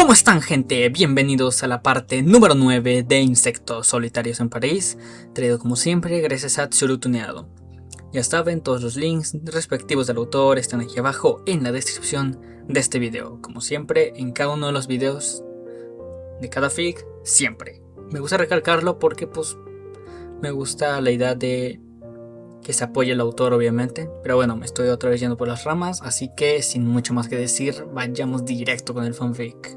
¿Cómo están, gente? Bienvenidos a la parte número 9 de Insectos Solitarios en París, traído como siempre gracias a Tsurutuneado. Ya saben, todos los links respectivos del autor están aquí abajo en la descripción de este video. Como siempre, en cada uno de los videos de cada fic, siempre. Me gusta recalcarlo porque pues me gusta la idea de que se apoye el autor, obviamente. Pero bueno, me estoy otra vez yendo por las ramas, así que sin mucho más que decir, vayamos directo con el fanfic.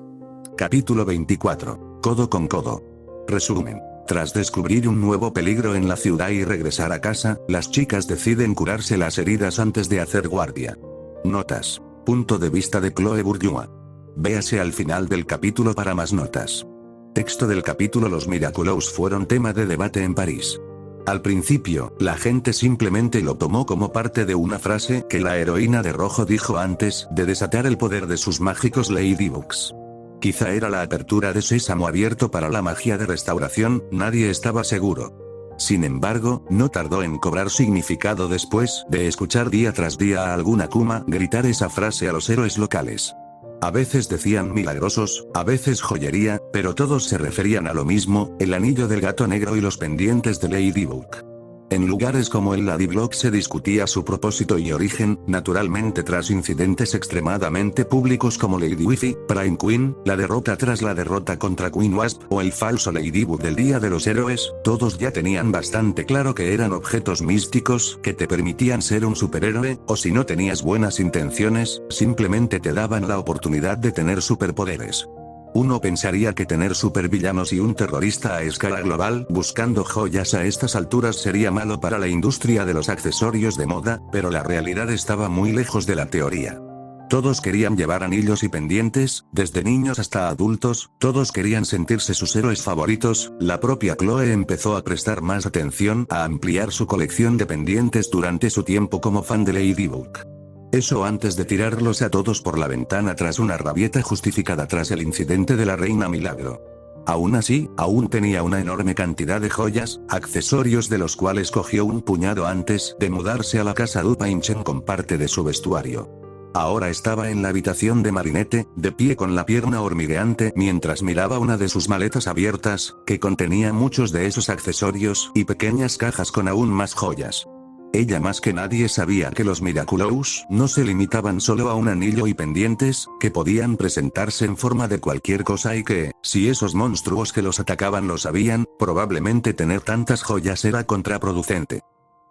Capítulo 24. Codo con codo. Resumen. Tras descubrir un nuevo peligro en la ciudad y regresar a casa, las chicas deciden curarse las heridas antes de hacer guardia. Notas. Punto de vista de Chloe Bourgeois. Véase al final del capítulo para más notas. Texto del capítulo. Los Miraculous fueron tema de debate en París. Al principio, la gente simplemente lo tomó como parte de una frase que la heroína de rojo dijo antes de desatar el poder de sus mágicos ladybugs. Quizá era la apertura de Sésamo abierto para la magia de restauración, nadie estaba seguro. Sin embargo, no tardó en cobrar significado después de escuchar día tras día a algún Akuma gritar esa frase a los héroes locales. A veces decían milagrosos, a veces joyería, pero todos se referían a lo mismo, el anillo del gato negro y los pendientes de Ladybug. En lugares como el Ladyblock se discutía su propósito y origen, naturalmente tras incidentes extremadamente públicos como Lady Wifi, Prime Queen, la derrota tras la derrota contra Queen Wasp o el falso Ladybug del Día de los Héroes, todos ya tenían bastante claro que eran objetos místicos que te permitían ser un superhéroe, o si no tenías buenas intenciones, simplemente te daban la oportunidad de tener superpoderes. Uno pensaría que tener supervillanos y un terrorista a escala global buscando joyas a estas alturas sería malo para la industria de los accesorios de moda, pero la realidad estaba muy lejos de la teoría. Todos querían llevar anillos y pendientes, desde niños hasta adultos, todos querían sentirse sus héroes favoritos. La propia Chloe empezó a prestar más atención a ampliar su colección de pendientes durante su tiempo como fan de Ladybug. Eso antes de tirarlos a todos por la ventana tras una rabieta justificada tras el incidente de la Reina Milagro. Aún así, aún tenía una enorme cantidad de joyas, accesorios de los cuales cogió un puñado antes de mudarse a la casa Dupinchen con parte de su vestuario. Ahora estaba en la habitación de Marinette, de pie con la pierna hormigueante mientras miraba una de sus maletas abiertas, que contenía muchos de esos accesorios y pequeñas cajas con aún más joyas. Ella más que nadie sabía que los Miraculous no se limitaban solo a un anillo y pendientes, que podían presentarse en forma de cualquier cosa y que, si esos monstruos que los atacaban lo sabían, probablemente tener tantas joyas era contraproducente.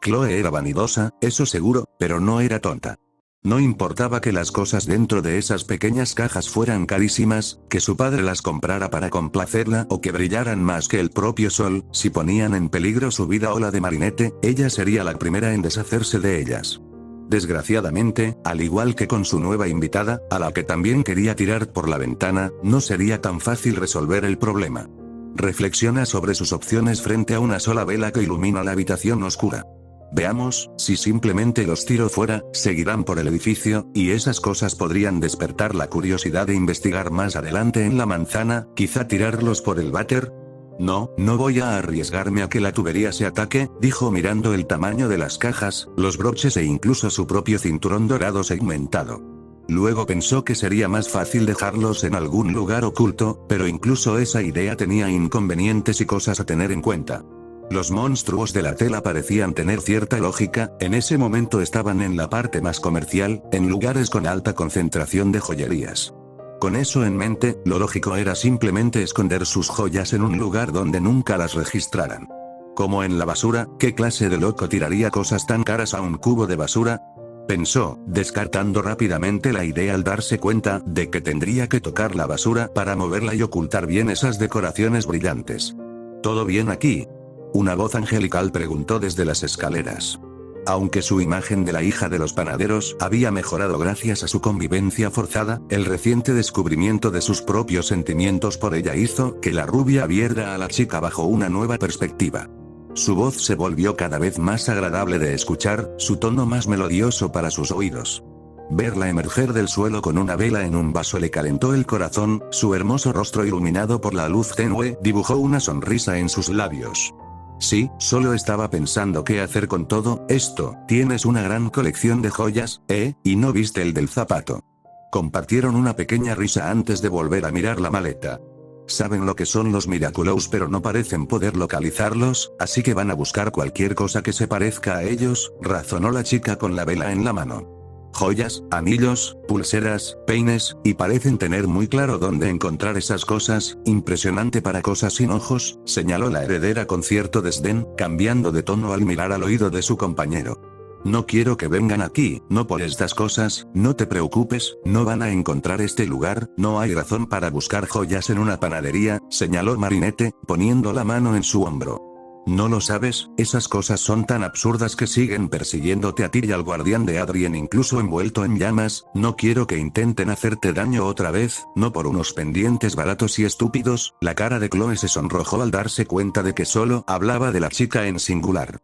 Chloe era vanidosa, eso seguro, pero no era tonta. No importaba que las cosas dentro de esas pequeñas cajas fueran carísimas, que su padre las comprara para complacerla o que brillaran más que el propio sol, si ponían en peligro su vida o la de Marinette, ella sería la primera en deshacerse de ellas. Desgraciadamente, al igual que con su nueva invitada, a la que también quería tirar por la ventana, no sería tan fácil resolver el problema. Reflexiona sobre sus opciones frente a una sola vela que ilumina la habitación oscura. Veamos, si simplemente los tiro fuera, seguirán por el edificio, y esas cosas podrían despertar la curiosidad de investigar más adelante en la manzana, quizá tirarlos por el váter. No voy a arriesgarme a que la tubería se ataque, dijo mirando el tamaño de las cajas, los broches e incluso su propio cinturón dorado segmentado. Luego pensó que sería más fácil dejarlos en algún lugar oculto, pero incluso esa idea tenía inconvenientes y cosas a tener en cuenta. Los monstruos de la tela parecían tener cierta lógica, en ese momento estaban en la parte más comercial, en lugares con alta concentración de joyerías. Con eso en mente, lo lógico era simplemente esconder sus joyas en un lugar donde nunca las registraran. Como en la basura, ¿qué clase de loco tiraría cosas tan caras a un cubo de basura? Pensó, descartando rápidamente la idea al darse cuenta de que tendría que tocar la basura para moverla y ocultar bien esas decoraciones brillantes. ¿Todo bien aquí? Una voz angelical preguntó desde las escaleras. Aunque su imagen de la hija de los panaderos había mejorado gracias a su convivencia forzada, el reciente descubrimiento de sus propios sentimientos por ella hizo que la rubia viera a la chica bajo una nueva perspectiva. Su voz se volvió cada vez más agradable de escuchar, su tono más melodioso para sus oídos. Verla emerger del suelo con una vela en un vaso le calentó el corazón, su hermoso rostro iluminado por la luz tenue dibujó una sonrisa en sus labios. Sí, solo estaba pensando qué hacer con todo esto. Tienes una gran colección de joyas, ¿eh? ¿Y no viste el del zapato? Compartieron una pequeña risa antes de volver a mirar la maleta. Saben lo que son los Miraculous pero no parecen poder localizarlos, así que van a buscar cualquier cosa que se parezca a ellos, razonó la chica con la vela en la mano. Joyas, anillos, pulseras, peines, y parecen tener muy claro dónde encontrar esas cosas, impresionante para cosas sin ojos, señaló la heredera con cierto desdén, cambiando de tono al mirar al oído de su compañero. No quiero que vengan aquí, no por estas cosas, no te preocupes, no van a encontrar este lugar, no hay razón para buscar joyas en una panadería, señaló Marinette, poniendo la mano en su hombro. ¿No lo sabes? Esas cosas son tan absurdas que siguen persiguiéndote a ti y al guardián de Adrien incluso envuelto en llamas, no quiero que intenten hacerte daño otra vez, no por unos pendientes baratos y estúpidos, la cara de Chloe se sonrojó al darse cuenta de que solo hablaba de la chica en singular.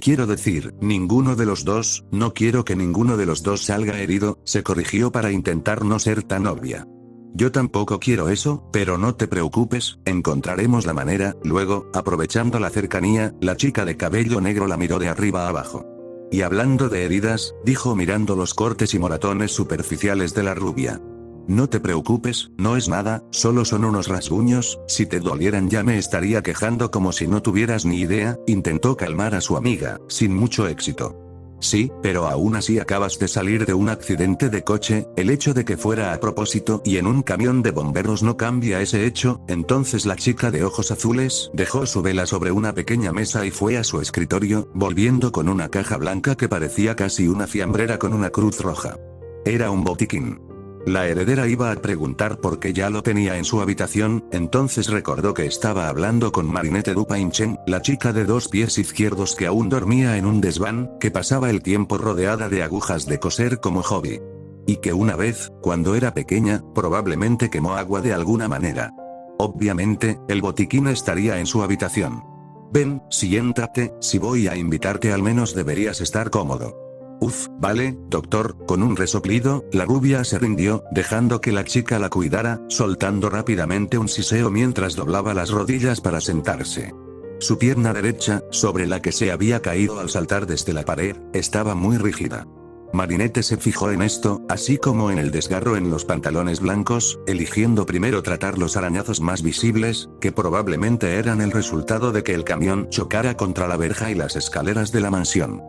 Quiero decir, ninguno de los dos, no quiero que ninguno de los dos salga herido, se corrigió para intentar no ser tan obvia. Yo tampoco quiero eso, pero no te preocupes, encontraremos la manera. Luego, aprovechando la cercanía, la chica de cabello negro la miró de arriba a abajo. Y hablando de heridas, dijo mirando los cortes y moratones superficiales de la rubia. No te preocupes, no es nada, solo son unos rasguños, si te dolieran ya me estaría quejando como si no tuvieras ni idea, intentó calmar a su amiga, sin mucho éxito. Sí, pero aún así acabas de salir de un accidente de coche, el hecho de que fuera a propósito y en un camión de bomberos no cambia ese hecho. Entonces la chica de ojos azules dejó su vela sobre una pequeña mesa y fue a su escritorio, volviendo con una caja blanca que parecía casi una fiambrera con una cruz roja. Era un botiquín. La heredera iba a preguntar por qué ya lo tenía en su habitación, entonces recordó que estaba hablando con Marinette Dupin-Chen, la chica de 2 pies izquierdos que aún dormía en un desván, que pasaba el tiempo rodeada de agujas de coser como hobby. Y que una vez, cuando era pequeña, probablemente quemó agua de alguna manera. Obviamente, el botiquín estaría en su habitación. Ven, siéntate, si voy a invitarte al menos deberías estar cómodo. Uf, vale, doctor, con un resoplido, la rubia se rindió, dejando que la chica la cuidara, soltando rápidamente un siseo mientras doblaba las rodillas para sentarse. Su pierna derecha, sobre la que se había caído al saltar desde la pared, estaba muy rígida. Marinette se fijó en esto, así como en el desgarro en los pantalones blancos, eligiendo primero tratar los arañazos más visibles, que probablemente eran el resultado de que el camión chocara contra la verja y las escaleras de la mansión.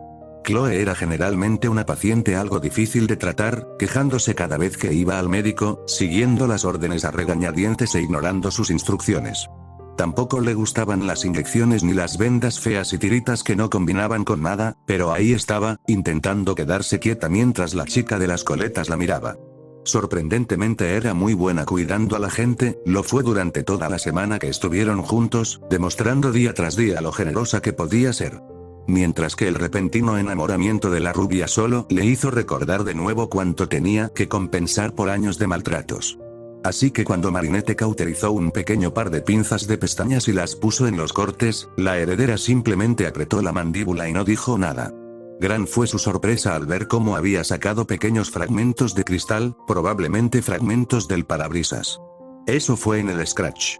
Chloe era generalmente una paciente algo difícil de tratar, quejándose cada vez que iba al médico, siguiendo las órdenes a regañadientes e ignorando sus instrucciones. Tampoco le gustaban las inyecciones ni las vendas feas y tiritas que no combinaban con nada, pero ahí estaba, intentando quedarse quieta mientras la chica de las coletas la miraba. Sorprendentemente era muy buena cuidando a la gente, lo fue durante toda la semana que estuvieron juntos, demostrando día tras día lo generosa que podía ser. Mientras que el repentino enamoramiento de la rubia solo le hizo recordar de nuevo cuánto tenía que compensar por años de maltratos. Así que cuando Marinette cauterizó un pequeño par de pinzas de pestañas y las puso en los cortes, la heredera simplemente apretó la mandíbula y no dijo nada. Gran fue su sorpresa al ver cómo había sacado pequeños fragmentos de cristal, probablemente fragmentos del parabrisas. Eso fue en el Scratch.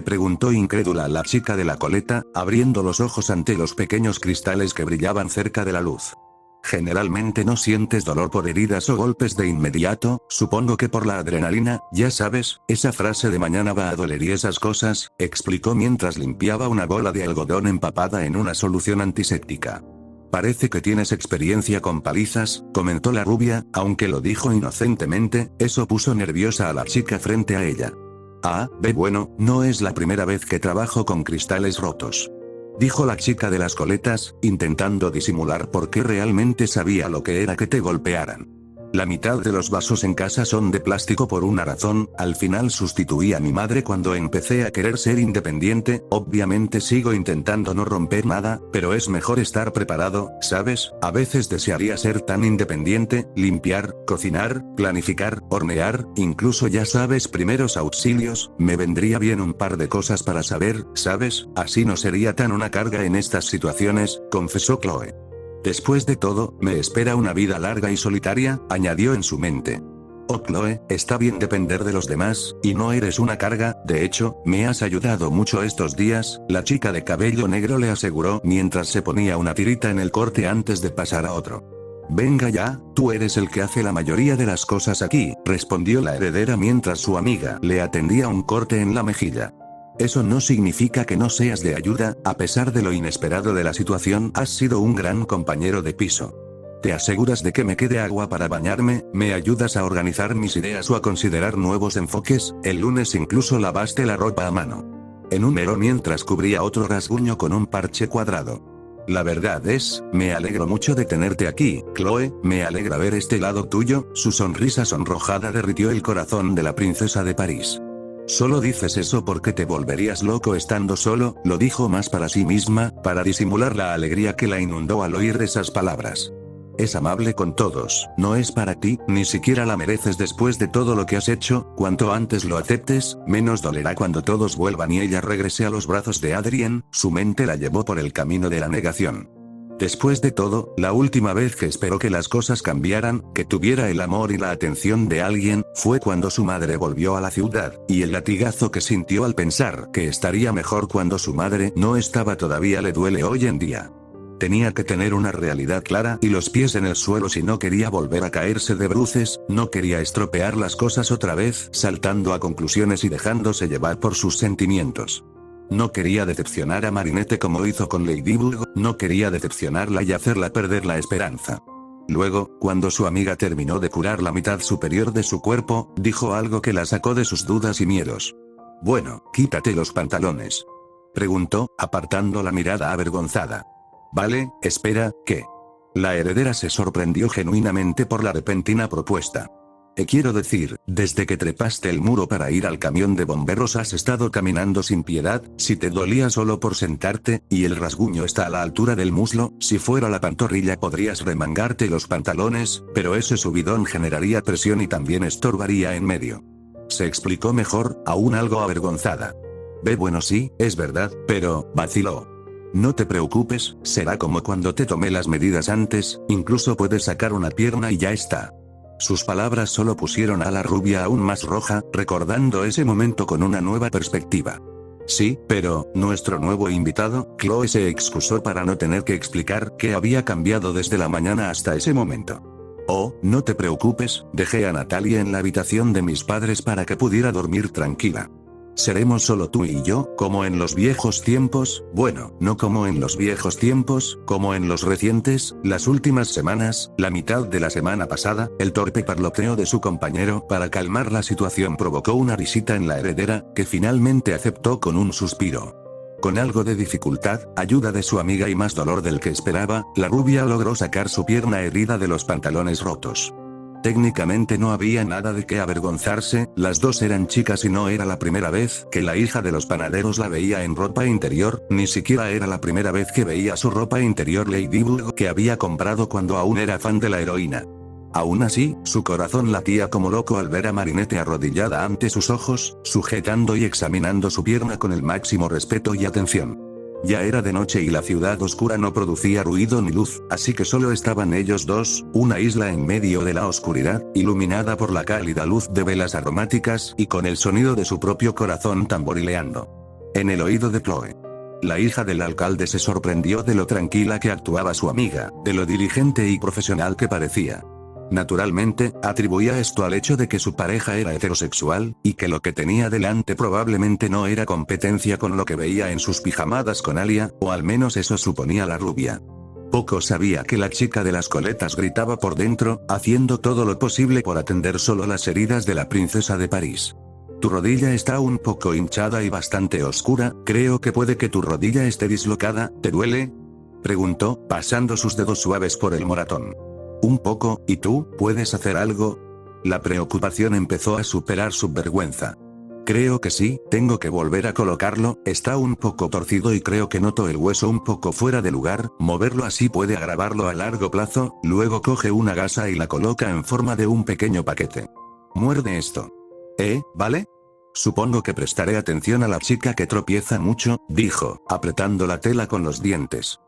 Preguntó incrédula la chica de la coleta, abriendo los ojos ante los pequeños cristales que brillaban cerca de la luz. Generalmente no sientes dolor por heridas o golpes de inmediato, supongo que por la adrenalina, ya sabes, esa frase de mañana va a doler y esas cosas, explicó mientras limpiaba una bola de algodón empapada en una solución antiséptica. Parece que tienes experiencia con palizas, comentó la rubia, aunque lo dijo inocentemente, eso puso nerviosa a la chica frente a ella. Ah, bueno, no es la primera vez que trabajo con cristales rotos. Dijo la chica de las coletas, intentando disimular por qué realmente sabía lo que era que te golpearan. La mitad de los vasos en casa son de plástico por una razón, al final sustituí a mi madre cuando empecé a querer ser independiente, obviamente sigo intentando no romper nada, pero es mejor estar preparado, ¿sabes? A veces desearía ser tan independiente, limpiar, cocinar, planificar, hornear, incluso ya sabes primeros auxilios, me vendría bien un par de cosas para saber, ¿sabes? Así no sería tan una carga en estas situaciones, confesó Chloe. Después de todo, me espera una vida larga y solitaria, añadió en su mente. Oh Chloe, está bien depender de los demás, y no eres una carga, de hecho, me has ayudado mucho estos días, la chica de cabello negro le aseguró mientras se ponía una tirita en el corte antes de pasar a otro. Venga ya, tú eres el que hace la mayoría de las cosas aquí, respondió la heredera mientras su amiga le atendía un corte en la mejilla. Eso no significa que no seas de ayuda, a pesar de lo inesperado de la situación, has sido un gran compañero de piso. ¿Te aseguras de que me quede agua para bañarme? ¿Me ayudas a organizar mis ideas o a considerar nuevos enfoques? El lunes incluso lavaste la ropa a mano. Enumeró mientras cubría otro rasguño con un parche cuadrado. La verdad es, me alegro mucho de tenerte aquí, Chloe, me alegra ver este lado tuyo. Su sonrisa sonrojada derritió el corazón de la princesa de París. Solo dices eso porque te volverías loco estando solo, lo dijo más para sí misma, para disimular la alegría que la inundó al oír esas palabras. Es amable con todos, no es para ti, ni siquiera la mereces después de todo lo que has hecho. Cuanto antes lo aceptes, menos dolerá cuando todos vuelvan y ella regrese a los brazos de Adrien. Su mente la llevó por el camino de la negación. Después de todo, la última vez que esperó que las cosas cambiaran, que tuviera el amor y la atención de alguien, fue cuando su madre volvió a la ciudad, y el latigazo que sintió al pensar que estaría mejor cuando su madre no estaba todavía le duele hoy en día. Tenía que tener una realidad clara y los pies en el suelo si no quería volver a caerse de bruces, no quería estropear las cosas otra vez, saltando a conclusiones y dejándose llevar por sus sentimientos. No quería decepcionar a Marinette como hizo con Ladybug, no quería decepcionarla y hacerla perder la esperanza. Luego, cuando su amiga terminó de curar la mitad superior de su cuerpo, dijo algo que la sacó de sus dudas y miedos. «Bueno, quítate los pantalones», preguntó, apartando la mirada avergonzada. «Vale, espera, ¿qué?». La heredera se sorprendió genuinamente por la repentina propuesta. Quiero decir, desde que trepaste el muro para ir al camión de bomberos has estado caminando sin piedad. Si te dolía solo por sentarte, y el rasguño está a la altura del muslo, si fuera la pantorrilla podrías remangarte los pantalones, pero ese subidón generaría presión y también estorbaría en medio. Se explicó mejor, aún algo avergonzada. Bueno sí, es verdad, pero, vaciló. No te preocupes, será como cuando te tomé las medidas antes, incluso puedes sacar una pierna y ya está. Sus palabras solo pusieron a la rubia aún más roja, recordando ese momento con una nueva perspectiva. Sí, pero, nuestro nuevo invitado, Chloe se excusó para no tener que explicar qué había cambiado desde la mañana hasta ese momento. Oh, no te preocupes, dejé a Natalia en la habitación de mis padres para que pudiera dormir tranquila. Seremos solo tú y yo, como en los viejos tiempos, bueno, no como en los viejos tiempos, como en los recientes, las últimas semanas, la mitad de la semana pasada. El torpe parloteo de su compañero para calmar la situación provocó una risita en la heredera, que finalmente aceptó con un suspiro. Con algo de dificultad, ayuda de su amiga y más dolor del que esperaba, la rubia logró sacar su pierna herida de los pantalones rotos. Técnicamente no había nada de qué avergonzarse, las dos eran chicas y no era la primera vez que la hija de los panaderos la veía en ropa interior, ni siquiera era la primera vez que veía su ropa interior Ladybug que había comprado cuando aún era fan de la heroína. Aún así, su corazón latía como loco al ver a Marinette arrodillada ante sus ojos, sujetando y examinando su pierna con el máximo respeto y atención. Ya era de noche y la ciudad oscura no producía ruido ni luz, así que solo estaban ellos dos, una isla en medio de la oscuridad, iluminada por la cálida luz de velas aromáticas y con el sonido de su propio corazón tamborileando. En el oído de Chloe. La hija del alcalde se sorprendió de lo tranquila que actuaba su amiga, de lo diligente y profesional que parecía. Naturalmente, atribuía esto al hecho de que su pareja era heterosexual, y que lo que tenía delante probablemente no era competencia con lo que veía en sus pijamadas con Alia, o al menos eso suponía la rubia. Poco sabía que la chica de las coletas gritaba por dentro, haciendo todo lo posible por atender solo las heridas de la princesa de París. Tu rodilla está un poco hinchada y bastante oscura, creo que puede que tu rodilla esté dislocada, ¿te duele?, preguntó, pasando sus dedos suaves por el moratón. Un poco, ¿y tú, puedes hacer algo? La preocupación empezó a superar su vergüenza. Creo que sí, tengo que volver a colocarlo, está un poco torcido y creo que noto el hueso un poco fuera de lugar, moverlo así puede agravarlo a largo plazo. Luego coge una gasa y la coloca en forma de un pequeño paquete. Muerde esto. ¿Vale? Supongo que prestaré atención a la chica que tropieza mucho, dijo, apretando la tela con los dientes.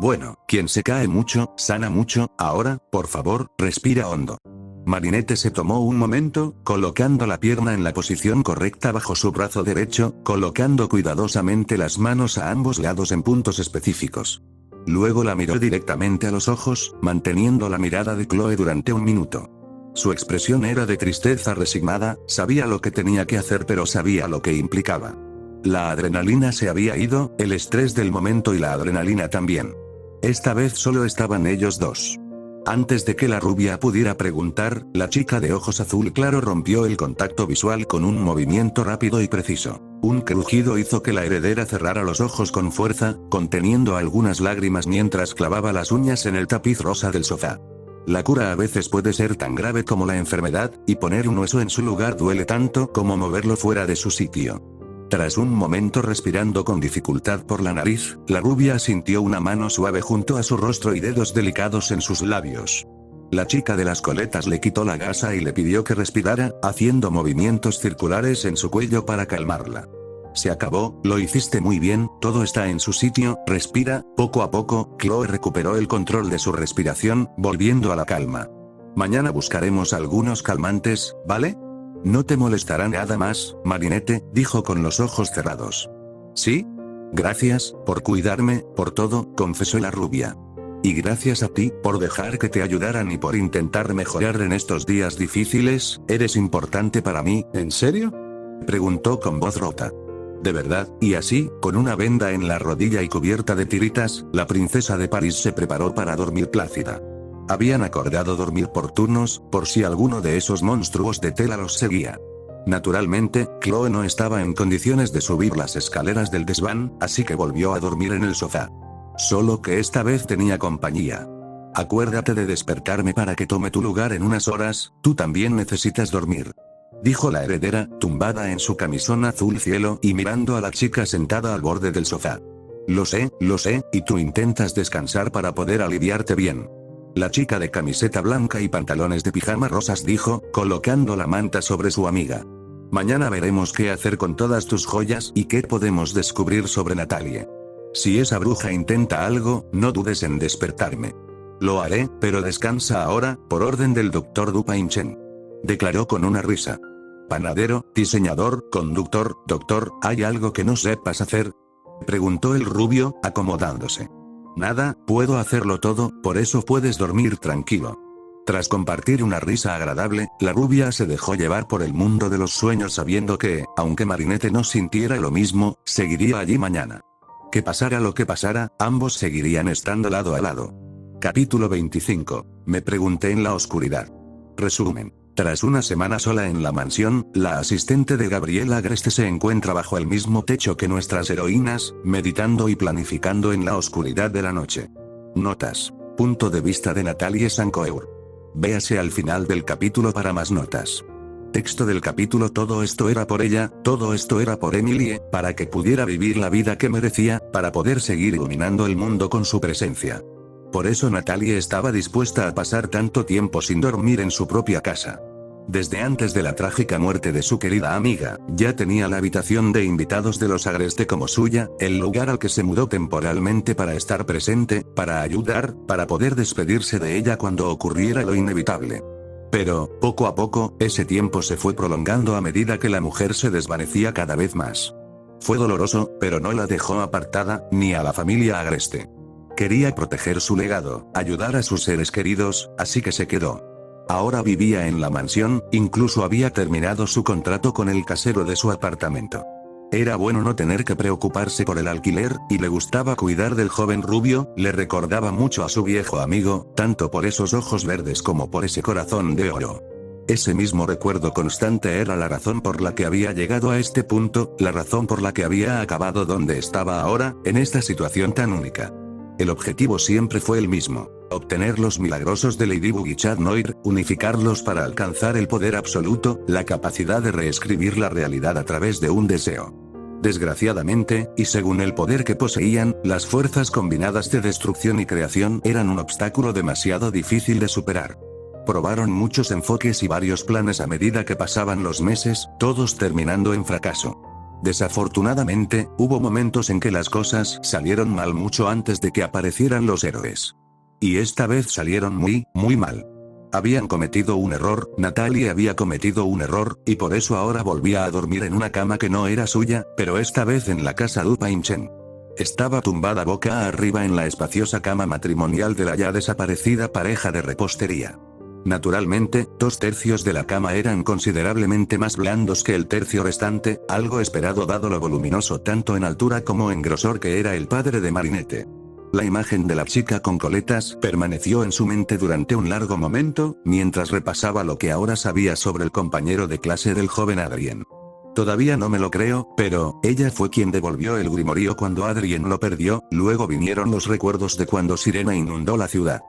Bueno, quien se cae mucho, sana mucho. Ahora, por favor, respira hondo. Marinette se tomó un momento, colocando la pierna en la posición correcta bajo su brazo derecho, colocando cuidadosamente las manos a ambos lados en puntos específicos. Luego la miró directamente a los ojos, manteniendo la mirada de Chloe durante un minuto. Su expresión era de tristeza resignada, sabía lo que tenía que hacer pero sabía lo que implicaba. La adrenalina se había ido, el estrés del momento y la adrenalina también. Esta vez solo estaban ellos dos. Antes de que la rubia pudiera preguntar, la chica de ojos azul claro rompió el contacto visual con un movimiento rápido y preciso. Un crujido hizo que la heredera cerrara los ojos con fuerza, conteniendo algunas lágrimas mientras clavaba las uñas en el tapiz rosa del sofá. La cura a veces puede ser tan grave como la enfermedad, y poner un hueso en su lugar duele tanto como moverlo fuera de su sitio. Tras un momento respirando con dificultad por la nariz, la rubia sintió una mano suave junto a su rostro y dedos delicados en sus labios. La chica de las coletas le quitó la gasa y le pidió que respirara, haciendo movimientos circulares en su cuello para calmarla. Se acabó, lo hiciste muy bien, todo está en su sitio, respira. Poco a poco, Chloe recuperó el control de su respiración, volviendo a la calma. Mañana buscaremos algunos calmantes, ¿vale? No te molestará nada más, Marinette, dijo con los ojos cerrados. ¿Sí? Gracias, por cuidarme, por todo, confesó la rubia. Y gracias a ti, por dejar que te ayudaran y por intentar mejorar en estos días difíciles, eres importante para mí, ¿en serio? Preguntó con voz rota. De verdad, y así, con una venda en la rodilla y cubierta de tiritas, la princesa de París se preparó para dormir plácida. Habían acordado dormir por turnos, por si alguno de esos monstruos de tela los seguía. Naturalmente, Chloe no estaba en condiciones de subir las escaleras del desván, así que volvió a dormir en el sofá. Solo que esta vez tenía compañía. Acuérdate de despertarme para que tome tu lugar en unas horas, tú también necesitas dormir. Dijo la heredera, tumbada en su camisón azul cielo y mirando a la chica sentada al borde del sofá. Lo sé, y tú intentas descansar para poder aliviarte bien. La chica de camiseta blanca y pantalones de pijama rosas dijo, colocando la manta sobre su amiga. Mañana veremos qué hacer con todas tus joyas y qué podemos descubrir sobre Natalie. Si esa bruja intenta algo, no dudes en despertarme. Lo haré, pero descansa ahora, por orden del Dr. Dupin Chen. Declaró con una risa. Panadero, diseñador, conductor, doctor, ¿hay algo que no sepas hacer? Preguntó el rubio, acomodándose. Nada, puedo hacerlo todo, por eso puedes dormir tranquilo. Tras compartir una risa agradable, la rubia se dejó llevar por el mundo de los sueños sabiendo que, aunque Marinette no sintiera lo mismo, seguiría allí mañana. Que pasara lo que pasara, ambos seguirían estando lado a lado. Capítulo 25. Me pregunté en la oscuridad. Resumen. Tras una semana sola en la mansión, la asistente de Gabriela Agreste se encuentra bajo el mismo techo que nuestras heroínas, meditando y planificando en la oscuridad de la noche. Notas. Punto de vista de Natalie Sancoeur. Véase al final del capítulo para más notas. Texto del capítulo. Todo esto era por ella, todo esto era por Emilie, para que pudiera vivir la vida que merecía, para poder seguir iluminando el mundo con su presencia. Por eso Natalie estaba dispuesta a pasar tanto tiempo sin dormir en su propia casa. Desde antes de la trágica muerte de su querida amiga, ya tenía la habitación de invitados de los Agreste como suya, el lugar al que se mudó temporalmente para estar presente, para ayudar, para poder despedirse de ella cuando ocurriera lo inevitable. Pero, poco a poco, ese tiempo se fue prolongando a medida que la mujer se desvanecía cada vez más. Fue doloroso, pero no la dejó apartada, ni a la familia Agreste. Quería proteger su legado, ayudar a sus seres queridos, así que se quedó. Ahora vivía en la mansión, incluso había terminado su contrato con el casero de su apartamento. Era bueno no tener que preocuparse por el alquiler, y le gustaba cuidar del joven rubio, le recordaba mucho a su viejo amigo, tanto por esos ojos verdes como por ese corazón de oro. Ese mismo recuerdo constante era la razón por la que había llegado a este punto, la razón por la que había acabado donde estaba ahora, en esta situación tan única. El objetivo siempre fue el mismo. Obtener los milagrosos de Ladybug y Chat Noir, unificarlos para alcanzar el poder absoluto, la capacidad de reescribir la realidad a través de un deseo. Desgraciadamente, y según el poder que poseían, las fuerzas combinadas de destrucción y creación eran un obstáculo demasiado difícil de superar. Probaron muchos enfoques y varios planes a medida que pasaban los meses, todos terminando en fracaso. Desafortunadamente, hubo momentos en que las cosas salieron mal mucho antes de que aparecieran los héroes. Y esta vez salieron muy mal. Habían cometido un error, Natalie había cometido un error, y por eso ahora volvía a dormir en una cama que no era suya, pero esta vez en la casa Dupin Chen. Estaba tumbada boca arriba en la espaciosa cama matrimonial de la ya desaparecida pareja de repostería. Naturalmente, 2/3 de la cama eran considerablemente más blandos que el tercio restante, algo esperado dado lo voluminoso tanto en altura como en grosor que era el padre de Marinette. La imagen de la chica con coletas permaneció en su mente durante un largo momento, mientras repasaba lo que ahora sabía sobre el compañero de clase del joven Adrien. Todavía no me lo creo, pero ella fue quien devolvió el grimorío cuando Adrien lo perdió, luego vinieron los recuerdos de cuando Sirena inundó la ciudad.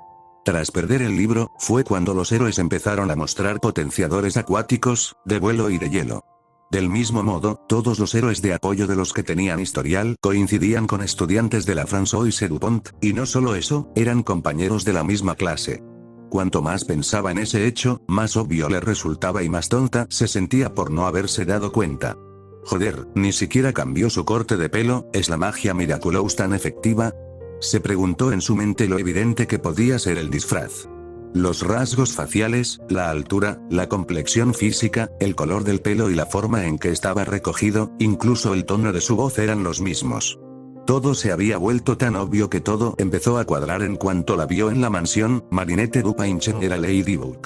Tras perder el libro, fue cuando los héroes empezaron a mostrar potenciadores acuáticos, de vuelo y de hielo. Del mismo modo, todos los héroes de apoyo de los que tenían historial coincidían con estudiantes de la Françoise Dupont, y no solo eso, eran compañeros de la misma clase. Cuanto más pensaba en ese hecho, más obvio le resultaba y más tonta se sentía por no haberse dado cuenta. Joder, ni siquiera cambió su corte de pelo, ¿es la magia Miraculous tan efectiva? Se preguntó en su mente lo evidente que podía ser el disfraz. Los rasgos faciales, la altura, la complexión física, el color del pelo y la forma en que estaba recogido, incluso el tono de su voz eran los mismos. Todo se había vuelto tan obvio que todo empezó a cuadrar en cuanto la vio en la mansión. Marinette Dupinchen era Ladybug.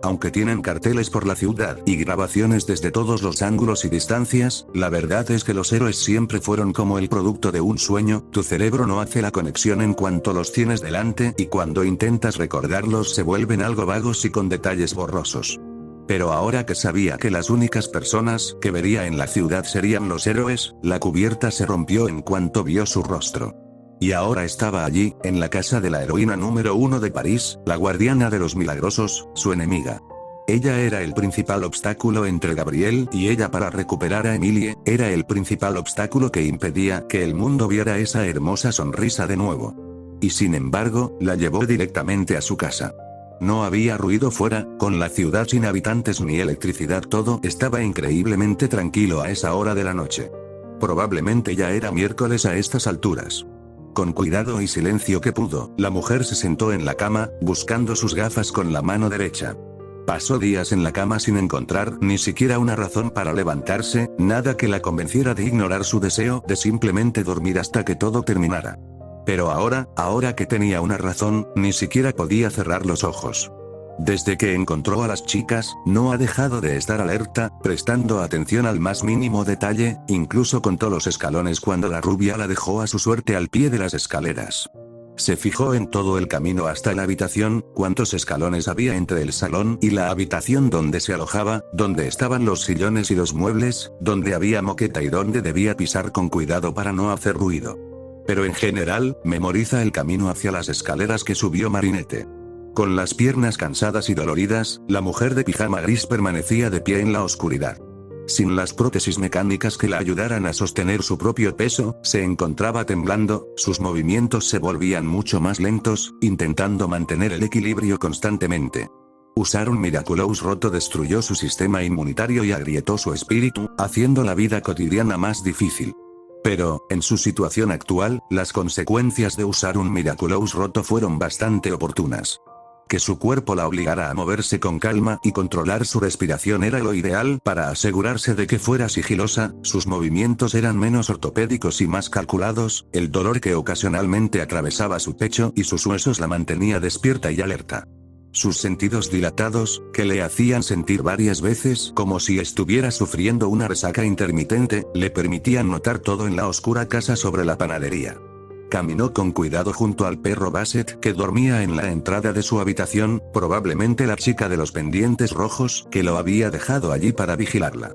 Aunque tienen carteles por la ciudad y grabaciones desde todos los ángulos y distancias, la verdad es que los héroes siempre fueron como el producto de un sueño, tu cerebro no hace la conexión en cuanto los tienes delante y cuando intentas recordarlos se vuelven algo vagos y con detalles borrosos. Pero ahora que sabía que las únicas personas que vería en la ciudad serían los héroes, la cubierta se rompió en cuanto vio su rostro. Y ahora estaba allí, en la casa de la heroína número 1 de París, la guardiana de los milagrosos, su enemiga. Ella era el principal obstáculo entre Gabriel y ella para recuperar a Emilie, era el principal obstáculo que impedía que el mundo viera esa hermosa sonrisa de nuevo. Y sin embargo, la llevó directamente a su casa. No había ruido fuera, con la ciudad sin habitantes ni electricidad, todo estaba increíblemente tranquilo a esa hora de la noche. Probablemente ya era miércoles a estas alturas. Con cuidado y silencio que pudo, la mujer se sentó en la cama, buscando sus gafas con la mano derecha. Pasó días en la cama sin encontrar ni siquiera una razón para levantarse, nada que la convenciera de ignorar su deseo de simplemente dormir hasta que todo terminara. Pero ahora que tenía una razón, ni siquiera podía cerrar los ojos. Desde que encontró a las chicas, no ha dejado de estar alerta, prestando atención al más mínimo detalle, incluso contó los escalones cuando la rubia la dejó a su suerte al pie de las escaleras. Se fijó en todo el camino hasta la habitación, cuántos escalones había entre el salón y la habitación donde se alojaba, dónde estaban los sillones y los muebles, dónde había moqueta y dónde debía pisar con cuidado para no hacer ruido. Pero en general, memoriza el camino hacia las escaleras que subió Marinette. Con las piernas cansadas y doloridas, la mujer de pijama gris permanecía de pie en la oscuridad. Sin las prótesis mecánicas que la ayudaran a sostener su propio peso, se encontraba temblando, sus movimientos se volvían mucho más lentos, intentando mantener el equilibrio constantemente. Usar un Miraculous roto destruyó su sistema inmunitario y agrietó su espíritu, haciendo la vida cotidiana más difícil. Pero, en su situación actual, las consecuencias de usar un Miraculous roto fueron bastante oportunas. Que su cuerpo la obligara a moverse con calma y controlar su respiración era lo ideal para asegurarse de que fuera sigilosa, sus movimientos eran menos ortopédicos y más calculados, el dolor que ocasionalmente atravesaba su pecho y sus huesos la mantenía despierta y alerta. Sus sentidos dilatados, que le hacían sentir varias veces como si estuviera sufriendo una resaca intermitente, le permitían notar todo en la oscura casa sobre la panadería. Caminó con cuidado junto al perro Basset que dormía en la entrada de su habitación, probablemente la chica de los pendientes rojos que lo había dejado allí para vigilarla.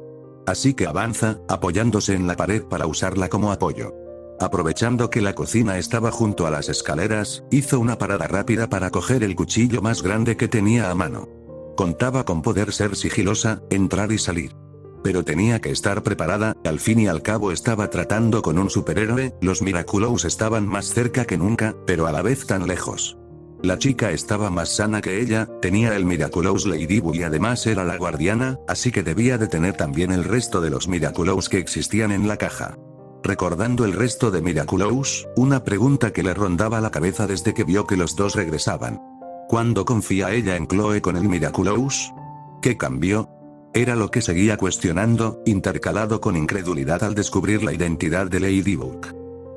Así que avanza, apoyándose en la pared para usarla como apoyo. Aprovechando que la cocina estaba junto a las escaleras, hizo una parada rápida para coger el cuchillo más grande que tenía a mano. Contaba con poder ser sigilosa, entrar y salir. Pero tenía que estar preparada, al fin y al cabo estaba tratando con un superhéroe, los Miraculous estaban más cerca que nunca, pero a la vez tan lejos. La chica estaba más sana que ella, tenía el Miraculous Ladybug y además era la guardiana, así que debía de tener también el resto de los Miraculous que existían en la caja. Recordando el resto de Miraculous, una pregunta que le rondaba la cabeza desde que vio que los dos regresaban. ¿Cuándo confía ella en Chloe con el Miraculous? ¿Qué cambió? Era lo que seguía cuestionando, intercalado con incredulidad al descubrir la identidad de Ladybug.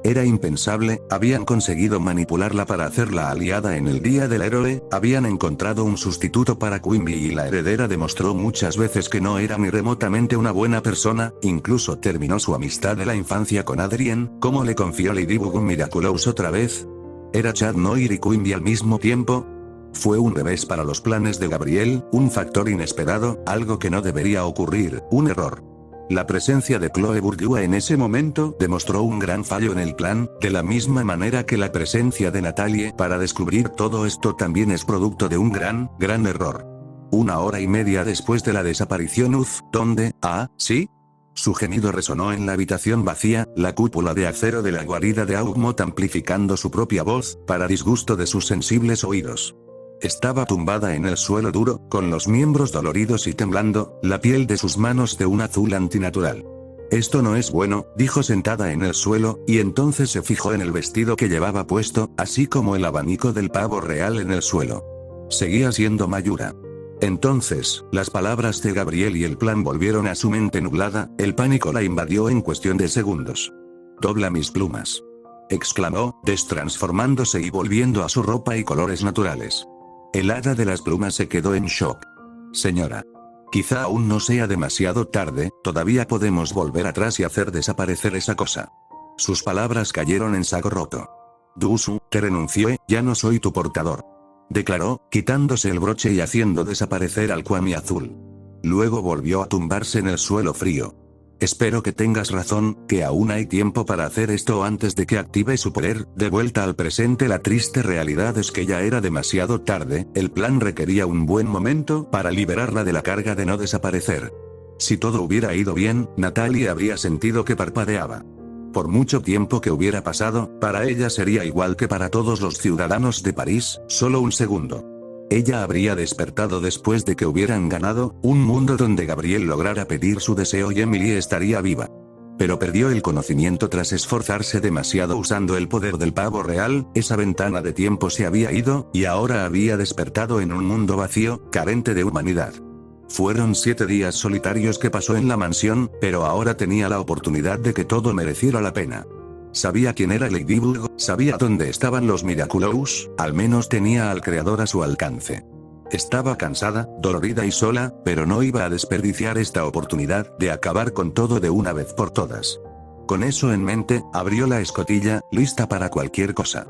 Era impensable, habían conseguido manipularla para hacerla aliada en el día del héroe, habían encontrado un sustituto para Quimby y la heredera demostró muchas veces que no era ni remotamente una buena persona, incluso terminó su amistad de la infancia con Adrien, como le confió Ladybug un Miraculous otra vez. ¿Era Chad Noir y Quimby al mismo tiempo? Fue un revés para los planes de Gabriel, un factor inesperado, algo que no debería ocurrir, un error. La presencia de Chloe Bourgeois en ese momento demostró un gran fallo en el plan, de la misma manera que la presencia de Natalie para descubrir todo esto también es producto de un gran error. 1 hora y media después de la desaparición ¿dónde? ¿Sí? Su gemido resonó en la habitación vacía, la cúpula de acero de la guarida de Augmot amplificando su propia voz, para disgusto de sus sensibles oídos. Estaba tumbada en el suelo duro, con los miembros doloridos y temblando, la piel de sus manos de un azul antinatural. Esto no es bueno, dijo sentada en el suelo, y entonces se fijó en el vestido que llevaba puesto, así como el abanico del pavo real en el suelo. Seguía siendo Mayura. Entonces, las palabras de Gabriel y el plan volvieron a su mente nublada, el pánico la invadió en cuestión de segundos. «Dobla mis plumas», exclamó, destransformándose y volviendo a su ropa y colores naturales. El hada de las plumas se quedó en shock. «Señora. Quizá aún no sea demasiado tarde, todavía podemos volver atrás y hacer desaparecer esa cosa». Sus palabras cayeron en saco roto. «Dusu, te renuncié, ya no soy tu portador», declaró, quitándose el broche y haciendo desaparecer al Kwami azul. Luego volvió a tumbarse en el suelo frío. «Espero que tengas razón, que aún hay tiempo para hacer esto antes de que active su poder». De vuelta al presente, la triste realidad es que ya era demasiado tarde, el plan requería un buen momento para liberarla de la carga de no desaparecer. Si todo hubiera ido bien, Natalie habría sentido que parpadeaba. Por mucho tiempo que hubiera pasado, para ella sería igual que para todos los ciudadanos de París, solo un segundo. Ella habría despertado después de que hubieran ganado, un mundo donde Gabriel lograra pedir su deseo y Emily estaría viva. Pero perdió el conocimiento tras esforzarse demasiado usando el poder del pavo real, esa ventana de tiempo se había ido, y ahora había despertado en un mundo vacío, carente de humanidad. Fueron 7 días solitarios que pasó en la mansión, pero ahora tenía la oportunidad de que todo mereciera la pena. Sabía quién era Ladybug, sabía dónde estaban los Miraculous, al menos tenía al creador a su alcance. Estaba cansada, dolorida y sola, pero no iba a desperdiciar esta oportunidad de acabar con todo de una vez por todas. Con eso en mente, abrió la escotilla, lista para cualquier cosa.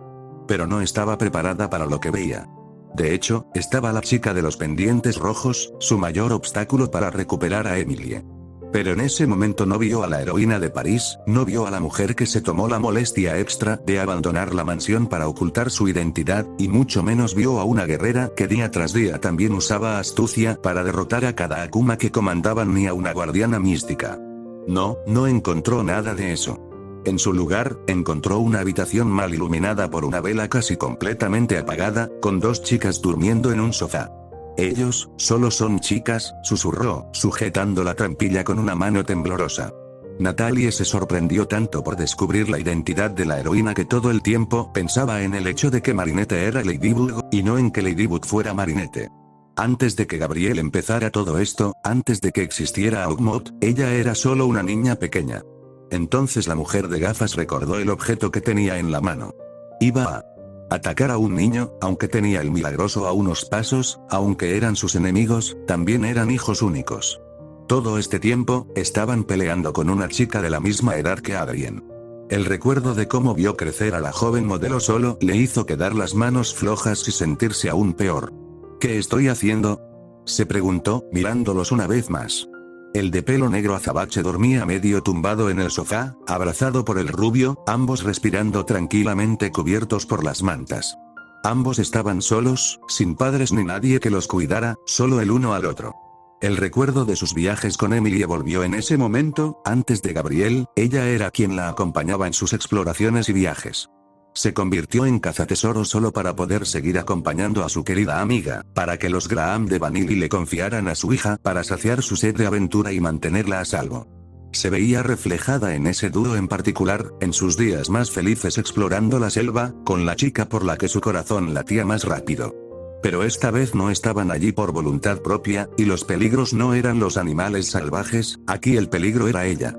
Pero no estaba preparada para lo que veía. De hecho, estaba la chica de los pendientes rojos, su mayor obstáculo para recuperar a Emilie. Pero en ese momento no vio a la heroína de París, no vio a la mujer que se tomó la molestia extra de abandonar la mansión para ocultar su identidad, y mucho menos vio a una guerrera que día tras día también usaba astucia para derrotar a cada Akuma que comandaban ni a una guardiana mística. No encontró nada de eso. En su lugar, encontró una habitación mal iluminada por una vela casi completamente apagada, con 2 chicas durmiendo en un sofá. «Ellos, solo son chicas», susurró, sujetando la trampilla con una mano temblorosa. Natalie se sorprendió tanto por descubrir la identidad de la heroína que todo el tiempo pensaba en el hecho de que Marinette era Ladybug, y no en que Ladybug fuera Marinette. Antes de que Gabriel empezara todo esto, antes de que existiera Augmot, ella era solo una niña pequeña. Entonces la mujer de gafas recordó el objeto que tenía en la mano. Iba a atacar a un niño, aunque tenía el milagroso a unos pasos, aunque eran sus enemigos, también eran hijos únicos. Todo este tiempo, estaban peleando con una chica de la misma edad que Adrien. El recuerdo de cómo vio crecer a la joven modelo solo le hizo quedar las manos flojas y sentirse aún peor. «¿Qué estoy haciendo?», se preguntó, mirándolos una vez más. El de pelo negro azabache dormía medio tumbado en el sofá, abrazado por el rubio, ambos respirando tranquilamente cubiertos por las mantas. Ambos estaban solos, sin padres ni nadie que los cuidara, solo el uno al otro. El recuerdo de sus viajes con Emilie volvió en ese momento, antes de Gabriel, ella era quien la acompañaba en sus exploraciones y viajes. Se convirtió en cazatesoro solo para poder seguir acompañando a su querida amiga, para que los Graham de Vanilli le confiaran a su hija para saciar su sed de aventura y mantenerla a salvo. Se veía reflejada en ese dúo en particular, en sus días más felices explorando la selva, con la chica por la que su corazón latía más rápido. Pero esta vez no estaban allí por voluntad propia, y los peligros no eran los animales salvajes, aquí el peligro era ella.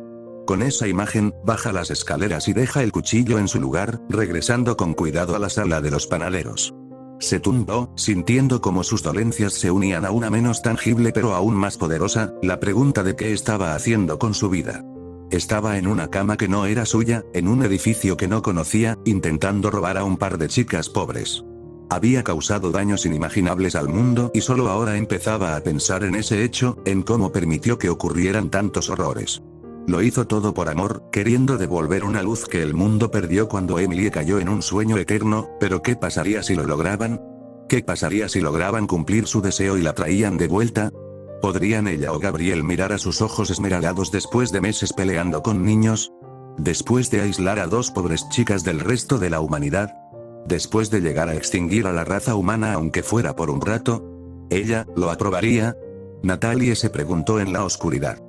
Con esa imagen, baja las escaleras y deja el cuchillo en su lugar, regresando con cuidado a la sala de los panaderos. Se tumbó, sintiendo como sus dolencias se unían a una menos tangible pero aún más poderosa, la pregunta de qué estaba haciendo con su vida. Estaba en una cama que no era suya, en un edificio que no conocía, intentando robar a un par de chicas pobres. Había causado daños inimaginables al mundo y solo ahora empezaba a pensar en ese hecho, en cómo permitió que ocurrieran tantos horrores. Lo hizo todo por amor, queriendo devolver una luz que el mundo perdió cuando Emily cayó en un sueño eterno, pero ¿qué pasaría si lo lograban? ¿Qué pasaría si lograban cumplir su deseo y la traían de vuelta? ¿Podrían ella o Gabriel mirar a sus ojos esmeraldados después de meses peleando con niños? Después de aislar a dos pobres chicas del resto de la humanidad. Después de llegar a extinguir a la raza humana aunque fuera por un rato. ¿Ella lo aprobaría? Natalie se preguntó en la oscuridad.